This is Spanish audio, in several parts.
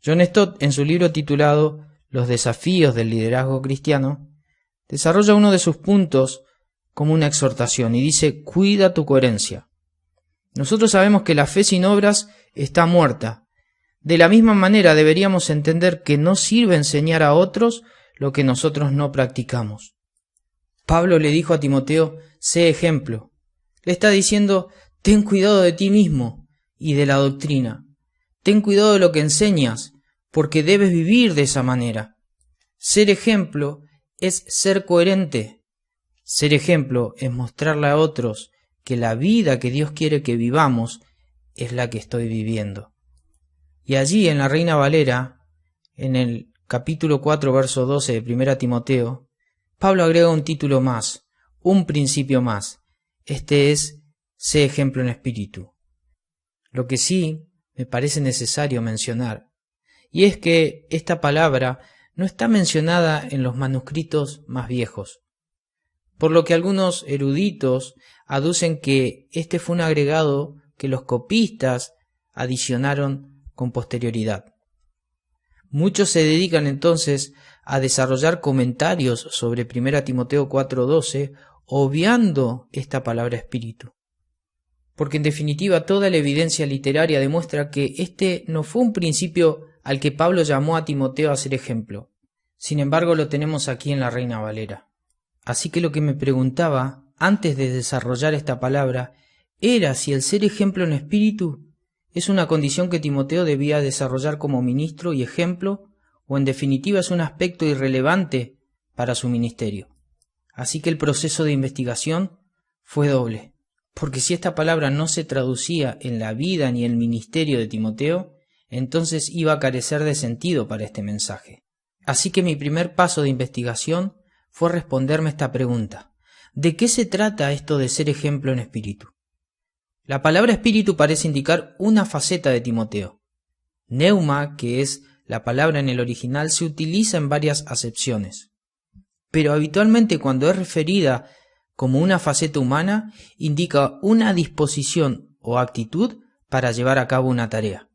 John Stott, en su libro titulado Los desafíos del liderazgo cristiano, desarrolla uno de sus puntos como una exhortación y dice: cuida tu coherencia. Nosotros sabemos que la fe sin obras está muerta. De la misma manera deberíamos entender que no sirve enseñar a otros lo que nosotros no practicamos. Pablo le dijo a Timoteo: sé ejemplo. Le está diciendo: ten cuidado de ti mismo y de la doctrina. Ten cuidado de lo que enseñas, porque debes vivir de esa manera. Ser ejemplo es ser coherente. Ser ejemplo es mostrarle a otros que la vida que Dios quiere que vivamos es la que estoy viviendo. Y allí en la Reina Valera, en el capítulo 4, verso 12 de 1 Timoteo, Pablo agrega un título más, un principio más. Este es: sé ejemplo en espíritu. Lo que sí me parece necesario mencionar, y es que esta palabra no está mencionada en los manuscritos más viejos, por lo que algunos eruditos aducen que este fue un agregado que los copistas adicionaron con posterioridad. Muchos se dedican entonces a desarrollar comentarios sobre 1 Timoteo 4:12, obviando esta palabra espíritu. Porque en definitiva toda la evidencia literaria demuestra que este no fue un principio al que Pablo llamó a Timoteo a ser ejemplo. Sin embargo, lo tenemos aquí en la Reina Valera. Así que lo que me preguntaba antes de desarrollar esta palabra era si el ser ejemplo en espíritu es una condición que Timoteo debía desarrollar como ministro y ejemplo, o en definitiva es un aspecto irrelevante para su ministerio. Así que el proceso de investigación fue doble, porque si esta palabra no se traducía en la vida ni el ministerio de Timoteo, entonces iba a carecer de sentido para este mensaje. Así que mi primer paso de investigación fue responderme esta pregunta: ¿de qué se trata esto de ser ejemplo en espíritu? La palabra espíritu parece indicar una faceta de Timoteo. Neuma, que es la palabra en el original, se utiliza en varias acepciones, pero habitualmente cuando es referida como una faceta humana, indica una disposición o actitud para llevar a cabo una tarea.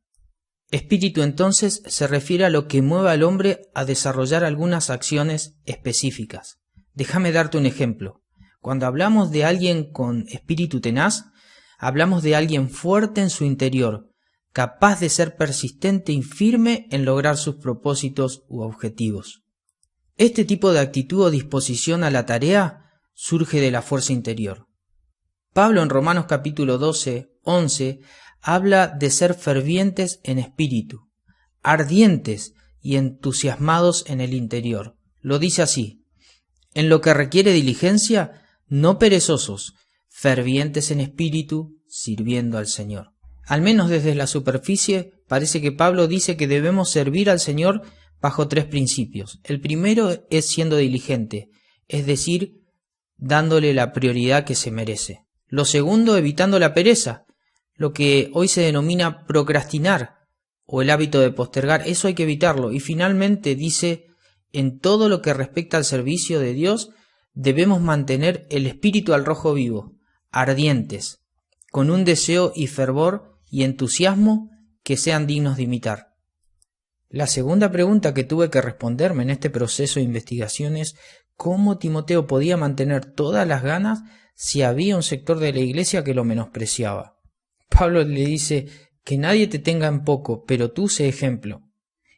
Espíritu entonces se refiere a lo que mueve al hombre a desarrollar algunas acciones específicas. Déjame darte un ejemplo. Cuando hablamos de alguien con espíritu tenaz, hablamos de alguien fuerte en su interior, capaz de ser persistente y firme en lograr sus propósitos u objetivos. Este tipo de actitud o disposición a la tarea surge de la fuerza interior. Pablo en Romanos capítulo 12, 11, habla de ser fervientes en espíritu, ardientes y entusiasmados en el interior. Lo dice así: en lo que requiere diligencia, no perezosos, fervientes en espíritu, sirviendo al Señor. Al menos desde la superficie, parece que Pablo dice que debemos servir al Señor bajo 3 principios. El primero es siendo diligente, es decir, dándole la prioridad que se merece. Lo segundo, evitando la pereza, lo que hoy se denomina procrastinar o el hábito de postergar. Eso hay que evitarlo. Y finalmente dice: en todo lo que respecta al servicio de Dios, debemos mantener el espíritu al rojo vivo, ardientes, con un deseo y fervor y entusiasmo que sean dignos de imitar. La segunda pregunta que tuve que responderme en este proceso de investigación es: ¿cómo Timoteo podía mantener todas las ganas si había un sector de la iglesia que lo menospreciaba? Pablo le dice que nadie te tenga en poco, pero tú sé ejemplo.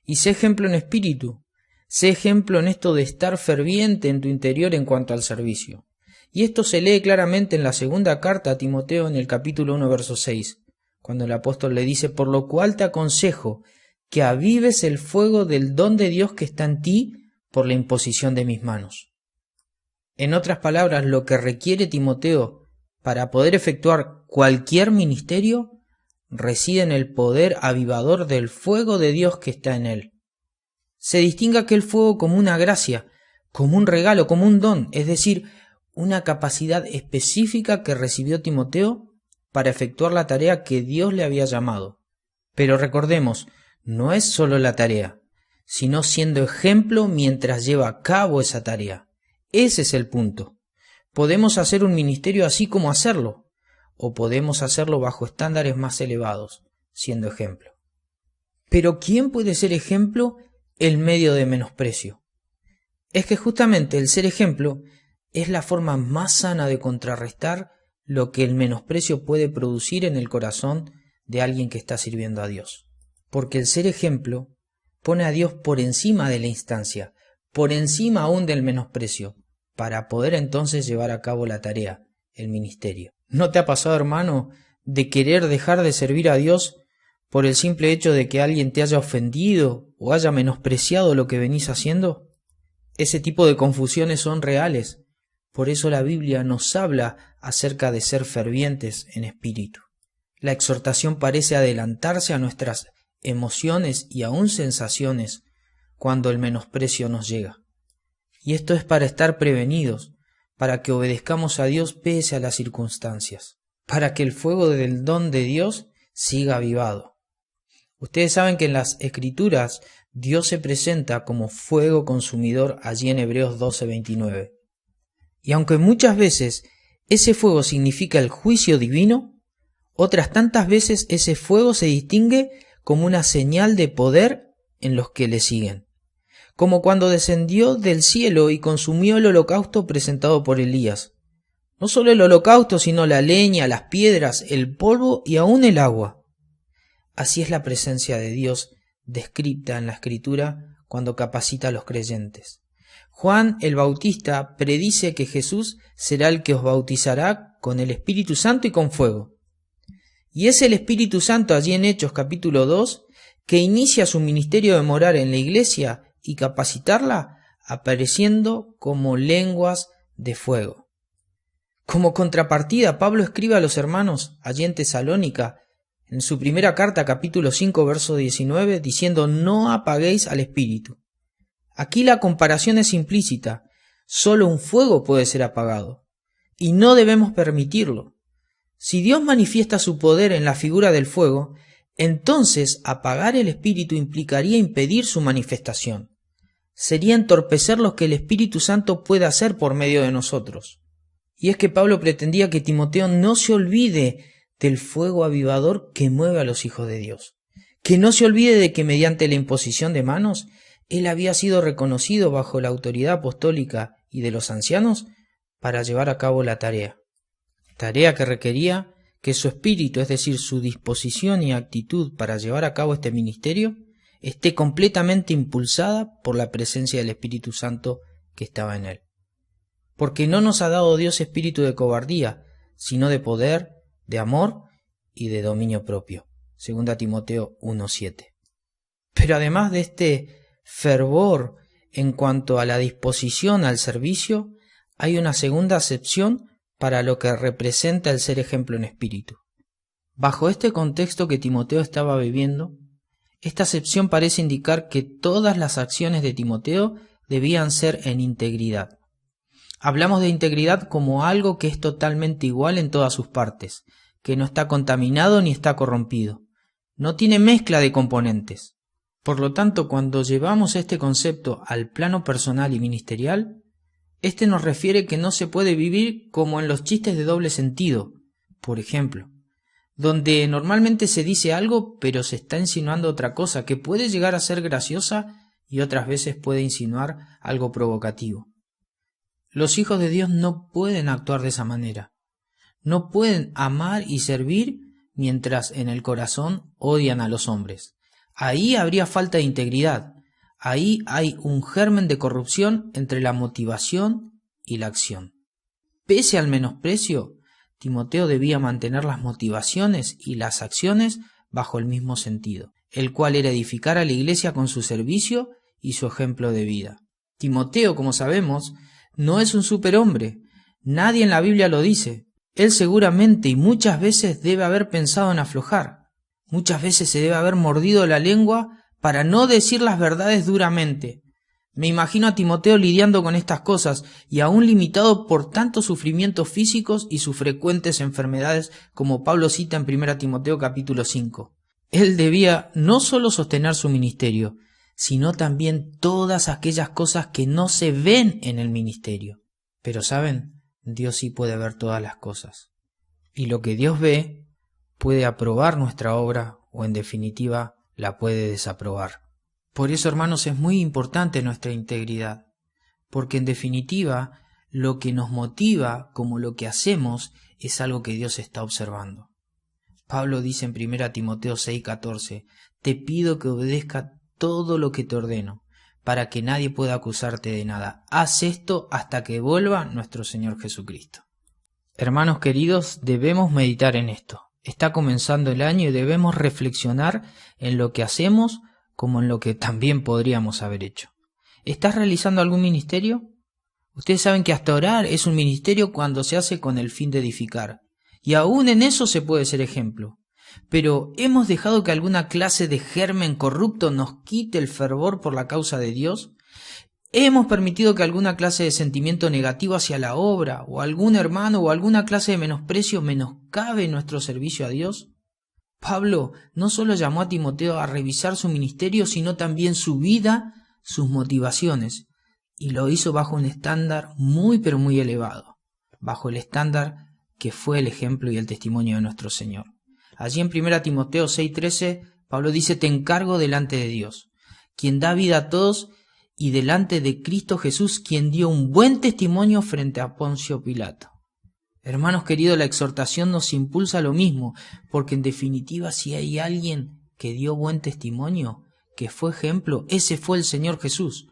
Y sé ejemplo en espíritu. Sé ejemplo en esto de estar ferviente en tu interior en cuanto al servicio. Y esto se lee claramente en la segunda carta a Timoteo en el capítulo 1, verso 6, cuando el apóstol le dice: por lo cual te aconsejo que avives el fuego del don de Dios que está en ti por la imposición de mis manos. En otras palabras, lo que requiere Timoteo para poder efectuar cualquier ministerio reside en el poder avivador del fuego de Dios que está en él. Se distingue aquel fuego como una gracia, como un regalo, como un don, es decir, una capacidad específica que recibió Timoteo para efectuar la tarea que Dios le había llamado. Pero recordemos, no es solo la tarea, sino siendo ejemplo mientras lleva a cabo esa tarea. Ese es el punto. Podemos hacer un ministerio así como hacerlo, o podemos hacerlo bajo estándares más elevados, siendo ejemplo. Pero ¿quién puede ser ejemplo en medio de menosprecio? Es que justamente el ser ejemplo es la forma más sana de contrarrestar lo que el menosprecio puede producir en el corazón de alguien que está sirviendo a Dios. Porque el ser ejemplo pone a Dios por encima de la instancia, por encima aún del menosprecio, para poder entonces llevar a cabo la tarea, el ministerio. ¿No te ha pasado, hermano, de querer dejar de servir a Dios por el simple hecho de que alguien te haya ofendido o haya menospreciado lo que venís haciendo? Ese tipo de confusiones son reales. Por eso la Biblia nos habla acerca de ser fervientes en espíritu. La exhortación parece adelantarse a nuestras emociones y aún sensaciones cuando el menosprecio nos llega. Y esto es para estar prevenidos, para que obedezcamos a Dios pese a las circunstancias, para que el fuego del don de Dios siga avivado. Ustedes saben que en las Escrituras Dios se presenta como fuego consumidor allí en Hebreos 12:29. Y aunque muchas veces ese fuego significa el juicio divino, otras tantas veces ese fuego se distingue como una señal de poder en los que le siguen. Como cuando descendió del cielo y consumió el holocausto presentado por Elías. No solo el holocausto, sino la leña, las piedras, el polvo y aún el agua. Así es la presencia de Dios descrita en la Escritura cuando capacita a los creyentes. Juan el Bautista predice que Jesús será el que os bautizará con el Espíritu Santo y con fuego. Y es el Espíritu Santo allí en Hechos capítulo 2 que inicia su ministerio de morar en la iglesia y capacitarla apareciendo como lenguas de fuego. Como contrapartida, Pablo escribe a los hermanos allí en Tesalónica, en su primera carta capítulo 5 verso 19, diciendo: no apaguéis al Espíritu. Aquí la comparación es implícita, solo un fuego puede ser apagado, y no debemos permitirlo. Si Dios manifiesta su poder en la figura del fuego, entonces apagar el Espíritu implicaría impedir su manifestación. Sería entorpecer lo que el Espíritu Santo puede hacer por medio de nosotros. Y es que Pablo pretendía que Timoteo no se olvide del fuego avivador que mueve a los hijos de Dios. Que no se olvide de que mediante la imposición de manos, él había sido reconocido bajo la autoridad apostólica y de los ancianos para llevar a cabo la tarea. Tarea que requería que su espíritu, es decir, su disposición y actitud para llevar a cabo este ministerio, esté completamente impulsada por la presencia del Espíritu Santo que estaba en él. Porque no nos ha dado Dios espíritu de cobardía, sino de poder, de amor y de dominio propio. 2 Timoteo 1:7. Pero además de este fervor en cuanto a la disposición al servicio, hay una segunda acepción para lo que representa el ser ejemplo en espíritu. Bajo este contexto que Timoteo estaba viviendo, esta acepción parece indicar que todas las acciones de Timoteo debían ser en integridad. Hablamos de integridad como algo que es totalmente igual en todas sus partes, que no está contaminado ni está corrompido, no tiene mezcla de componentes. Por lo tanto, cuando llevamos este concepto al plano personal y ministerial, este nos refiere que no se puede vivir como en los chistes de doble sentido, por ejemplo, donde normalmente se dice algo pero se está insinuando otra cosa que puede llegar a ser graciosa y otras veces puede insinuar algo provocativo. Los hijos de Dios no pueden actuar de esa manera. No pueden amar y servir mientras en el corazón odian a los hombres. Ahí habría falta de integridad. Ahí hay un germen de corrupción entre la motivación y la acción. Pese al menosprecio, Timoteo debía mantener las motivaciones y las acciones bajo el mismo sentido, el cual era edificar a la iglesia con su servicio y su ejemplo de vida. Timoteo, como sabemos, no es un superhombre. Nadie en la Biblia lo dice. Él seguramente y muchas veces debe haber pensado en aflojar. Muchas veces se debe haber mordido la lengua para no decir las verdades duramente. Me imagino a Timoteo lidiando con estas cosas y aún limitado por tantos sufrimientos físicos y sus frecuentes enfermedades como Pablo cita en 1 Timoteo capítulo 5. Él debía no solo sostener su ministerio, sino también todas aquellas cosas que no se ven en el ministerio. Pero ¿saben? Dios sí puede ver todas las cosas. Y lo que Dios ve puede aprobar nuestra obra o en definitiva la puede desaprobar. Por eso, hermanos, es muy importante nuestra integridad, porque en definitiva lo que nos motiva como lo que hacemos es algo que Dios está observando. Pablo dice en 1 Timoteo 6:14, te pido que obedezca todo lo que te ordeno, para que nadie pueda acusarte de nada. Haz esto hasta que vuelva nuestro Señor Jesucristo. Hermanos queridos, debemos meditar en esto. Está comenzando el año y debemos reflexionar en lo que hacemos como en lo que también podríamos haber hecho. ¿Estás realizando algún ministerio? Ustedes saben que hasta orar es un ministerio cuando se hace con el fin de edificar. Y aún en eso se puede ser ejemplo. Pero ¿hemos dejado que alguna clase de germen corrupto nos quite el fervor por la causa de Dios? ¿Hemos permitido que alguna clase de sentimiento negativo hacia la obra, o algún hermano, o alguna clase de menosprecio menoscabe nuestro servicio a Dios? Pablo no solo llamó a Timoteo a revisar su ministerio, sino también su vida, sus motivaciones, y lo hizo bajo un estándar muy pero muy elevado, bajo el estándar que fue el ejemplo y el testimonio de nuestro Señor. Allí en 1 Timoteo 6:13, Pablo dice, te encargo delante de Dios, quien da vida a todos, y delante de Cristo Jesús, quien dio un buen testimonio frente a Poncio Pilato. Hermanos queridos, la exhortación nos impulsa a lo mismo, porque en definitiva si hay alguien que dio buen testimonio, que fue ejemplo, ese fue el Señor Jesús.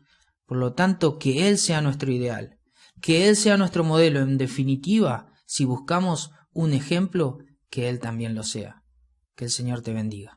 Por lo tanto, que Él sea nuestro ideal, que Él sea nuestro modelo. En definitiva, si buscamos un ejemplo, que Él también lo sea. Que el Señor te bendiga.